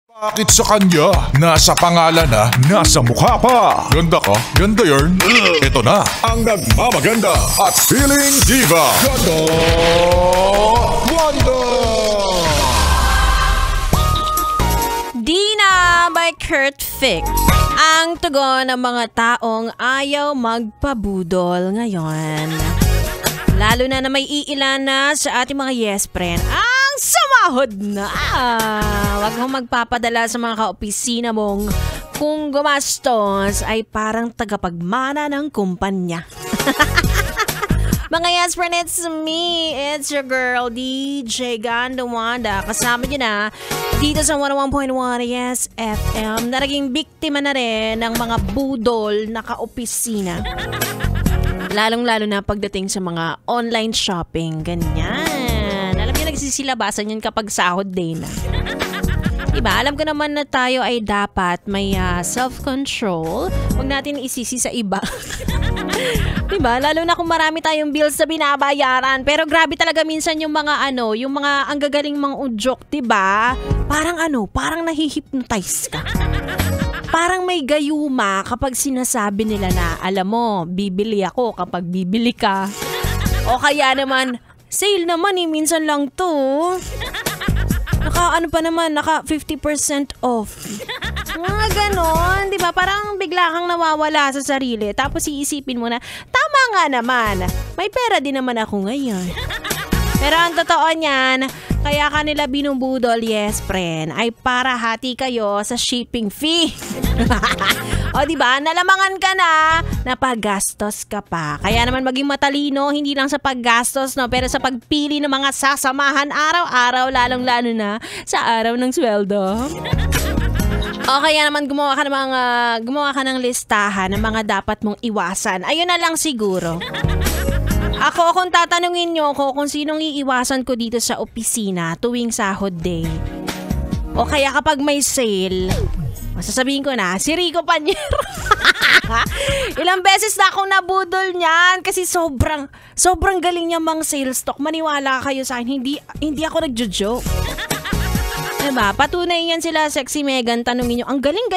Bakit sa kanya? Nasa pangalan na, nasa mukha pa. Ganda ka? Ganda yarn? Ito na, ang nagmamaganda at feeling diva. Ganda! Wanda! Dina by Kurt Fick. Ang tugon ng mga taong ayaw magpabudol ngayon. Lalo na may iilan na sa ating mga yes friend. Ang sumahod na! Huwag mong magpapadala sa mga kaopisina mong kung gumastos ay parang tagapagmana ng kumpanya. Mga yes friend, it's me. It's your girl, DJ Ganda Wanda. Kasama nyo na dito sa 101.1 Yes FM na naging biktima na rin ng mga budol na kaopisina. Lalong-lalo na pagdating sa mga online shopping, ganyan. Alam niyo, nagsisilabasan yun kapag sahod day na. Diba? Alam ko naman na tayo ay dapat may self-control. Huwag natin isisi sa iba. Diba? Lalo na kung marami tayong bills na binabayaran. Pero grabe talaga minsan yung mga yung mga ang gagaling mga udyok, diba? Parang nahihypnotize ka. Parang may gayuma kapag sinasabi nila na, alam mo, bibili ako kapag bibili ka. O kaya naman, sale naman minsan lang to. Naka 50% off. Mga ganon, di ba? Parang bigla kang nawawala sa sarili. Tapos iisipin mo na, tama nga naman, may pera din naman ako ngayon. Pero ang totoo niyan, kaya kanila binubudol, yes friend, ay para hati kayo sa shipping fee. O diba, nalamangan ka na, napaggastos ka pa. Kaya naman maging matalino, hindi lang sa paggastos, no, pero sa pagpili ng mga sasamahan araw-araw, lalong-lalo na sa araw ng sweldo. O kaya naman gumawa ka ng listahan ng mga dapat mong iwasan. Ayun na lang siguro. Ako, kung tatanungin nyo ako kung sinong iiwasan ko dito sa opisina tuwing sahod day, o kaya kapag may sale, sasabihin ko na, si Rico Panyero. Ilang beses na akong nabudol niyan kasi sobrang galing niya mang sales talk. Maniwala kayo sa akin, hindi ako nagjo-joke. Diba? Patunay yan sila, Sexy Megan. Tanungin nyo, ang galing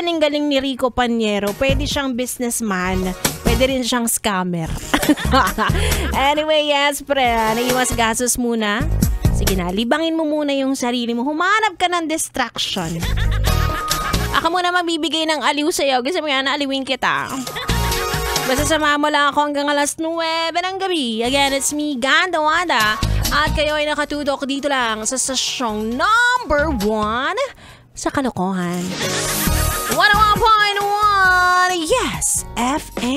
ni Rico Panyero. Pwede siyang businessman. Pwede rin siyang scammer. Anyway, yes, friend. Iwas gastos muna. Sige na, libangin mo muna yung sarili mo. Humanap ka ng distraction. Ako muna mabibigay ng aliw sa'yo. Gusto mo yan, aliwin kita. Basta samahan mo lang ako hanggang alas 9 ng gabi. Again, it's me, Ganda Wanda. At kayo ay nakatudok dito lang sa stasyong number 1 sa kalokohan. 101.1 Yes FM.